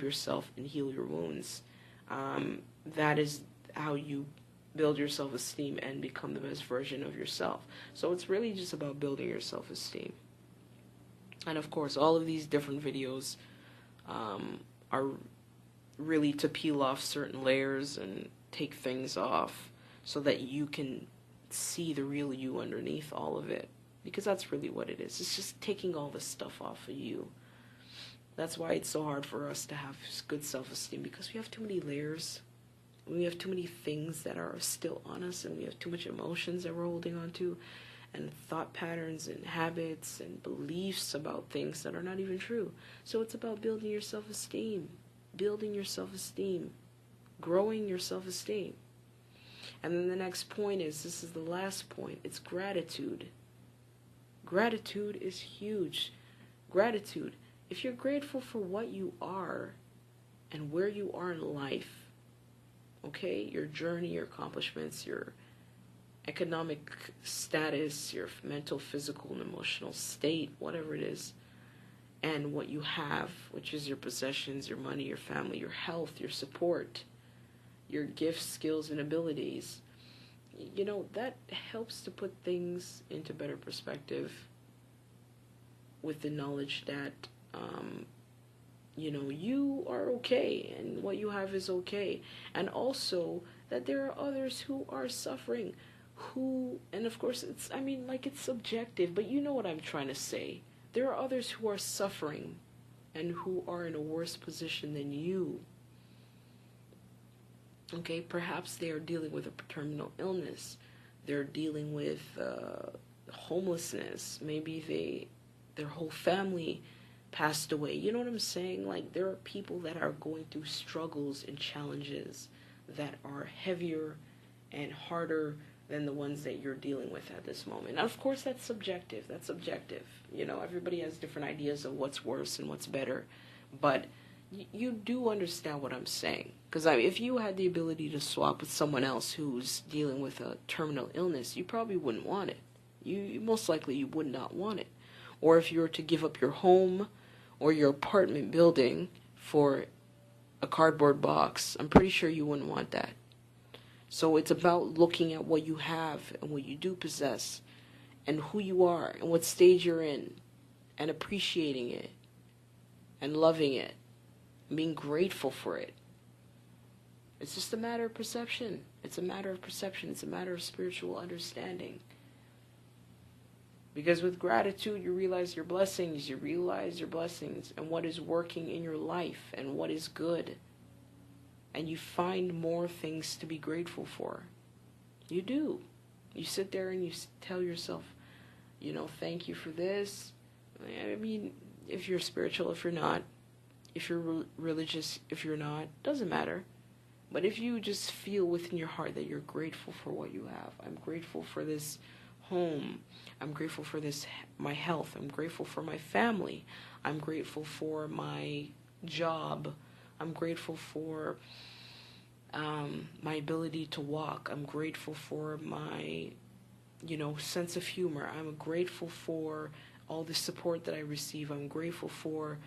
yourself and heal your wounds. That is how you build your self-esteem and become the best version of yourself. So it's really just about building your self-esteem. And of course, all of these different videos are really to peel off certain layers and take things off so that you can see the real you underneath all of it. Because that's really what it is. It's just taking all the stuff off of you. That's why it's so hard for us to have good self-esteem, because we have too many layers. We have too many things that are still on us, and we have too much emotions that we're holding on to, and thought patterns and habits and beliefs about things that are not even true. So it's about building your self-esteem, growing your self-esteem. And then the next point is, this is the last point, it's gratitude. Gratitude is huge. Gratitude. If you're grateful for what you are and where you are in life, okay, your journey, your accomplishments, your economic status, your mental, physical, and emotional state, whatever it is, and what you have, which is your possessions, your money, your family, your health, your support, your gifts, skills, and abilities, you know, that helps to put things into better perspective with the knowledge that, you know, you are okay and what you have is okay. And also that there are others who are suffering, and of course it's subjective, but you know what I'm trying to say. There are others who are suffering and who are in a worse position than you. Okay, perhaps they are dealing with a terminal illness. They're dealing with homelessness. Maybe their whole family passed away. You know what I'm saying? Like, there are people that are going through struggles and challenges that are heavier and harder than the ones that you're dealing with at this moment. Now, of course, that's subjective. You know, everybody has different ideas of what's worse and what's better. But you do understand what I'm saying. Because if you had the ability to swap with someone else who's dealing with a terminal illness, you probably wouldn't want it. You most likely you would not want it. Or if you were to give up your home or your apartment building for a cardboard box, I'm pretty sure you wouldn't want that. So it's about looking at what you have and what you do possess and who you are and what stage you're in and appreciating it and loving it and being grateful for it. It's just a matter of perception. It's a matter of perception. It's a matter of spiritual understanding. Because with gratitude, you realize your blessings, and what is working in your life, and what is good. And you find more things to be grateful for. You do. You sit there and you tell yourself, you know, thank you for this. I mean, if you're spiritual, if you're not, if you're religious, if you're not, doesn't matter. But if you just feel within your heart that you're grateful for what you have, I'm grateful for this home, I'm grateful for my health, I'm grateful for my family, I'm grateful for my job. I'm grateful for my ability to walk. I'm grateful for my, sense of humor. I'm grateful for all the support that I receive. I'm grateful for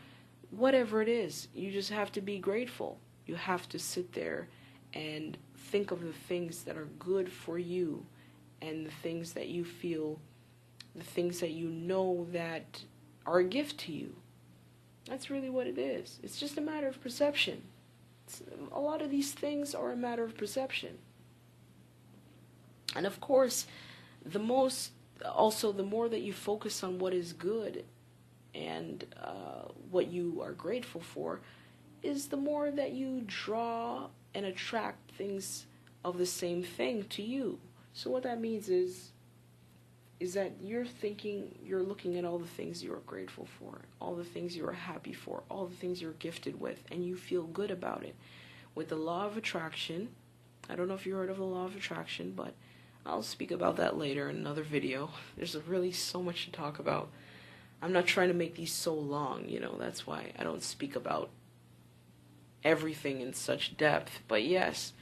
whatever it is. You just have to be grateful. You have to sit there and think of the things that are good for you and the things that you feel, the things that you know that are a gift to you. That's really what it is. It's just a matter of perception. A lot of these things are a matter of perception. And of course, the more that you focus on what is good and what you are grateful for, is the more that you draw and attract things of the same thing to you. So what that means is that you're looking at all the things you are grateful for, all the things you are happy for, all the things you're gifted with, and you feel good about it. With the law of attraction, I don't know if you heard of the law of attraction, but I'll speak about that later in another video. There's really so much to talk about. I'm not trying to make these so long, that's why I don't speak about everything in such depth. But yes,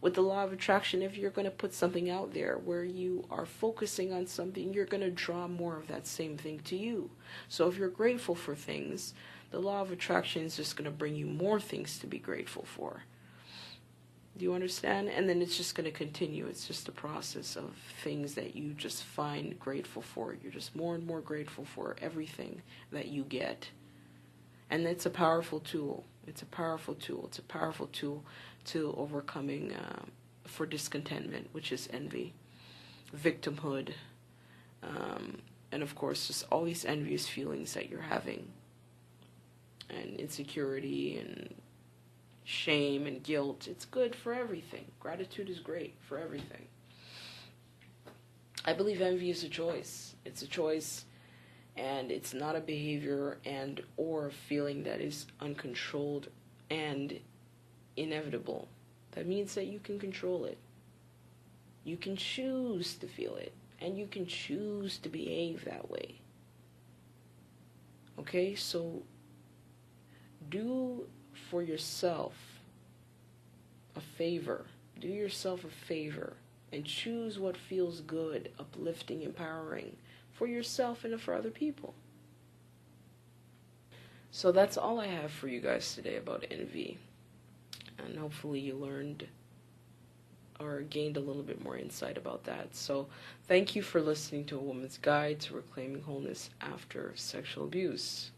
with the law of attraction, if you're going to put something out there where you are focusing on something, you're going to draw more of that same thing to you. So if you're grateful for things, the law of attraction is just going to bring you more things to be grateful for. Do you understand? And then it's just going to continue. It's just a process of things that you just find grateful for. You're just more and more grateful for everything that you get. And it's a powerful tool. It's a powerful tool. It's a powerful tool to overcoming for discontentment, which is envy, victimhood, and of course just all these envious feelings that you're having, and insecurity and shame and guilt. It's good for everything. Gratitude is great for everything. I believe envy is a choice. It's a choice, and it's not a behavior and or a feeling that is uncontrolled and inevitable. That means that you can control it. You can choose to feel it, and you can choose to behave that way. Okay, so do for yourself a favor. Do yourself a favor and choose what feels good, uplifting, empowering for yourself and for other people. So that's all I have for you guys today about envy. And hopefully you learned or gained a little bit more insight about that. So thank you for listening to A Woman's Guide to Reclaiming Wholeness After Sexual Abuse.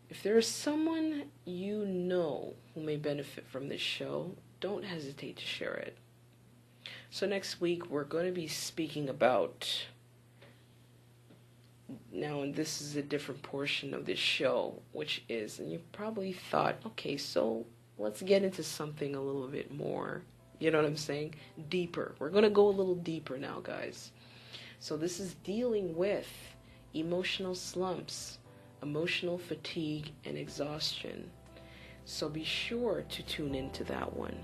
If there is someone you know who may benefit from this show, don't hesitate to share it. So next week we're going to be speaking about, now, and this is a different portion of this show, which is, and you probably thought, okay, so let's get into something a little bit more, you know what I'm saying, deeper. We're going to go a little deeper now, guys. So this is dealing with emotional slumps, emotional fatigue, and exhaustion. So be sure to tune into that one.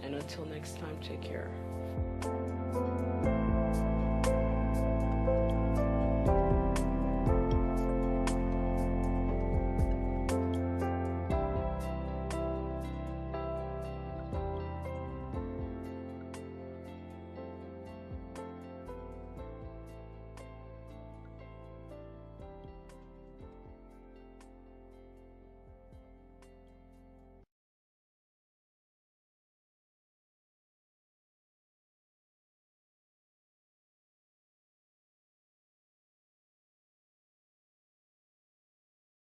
And until next time, take care.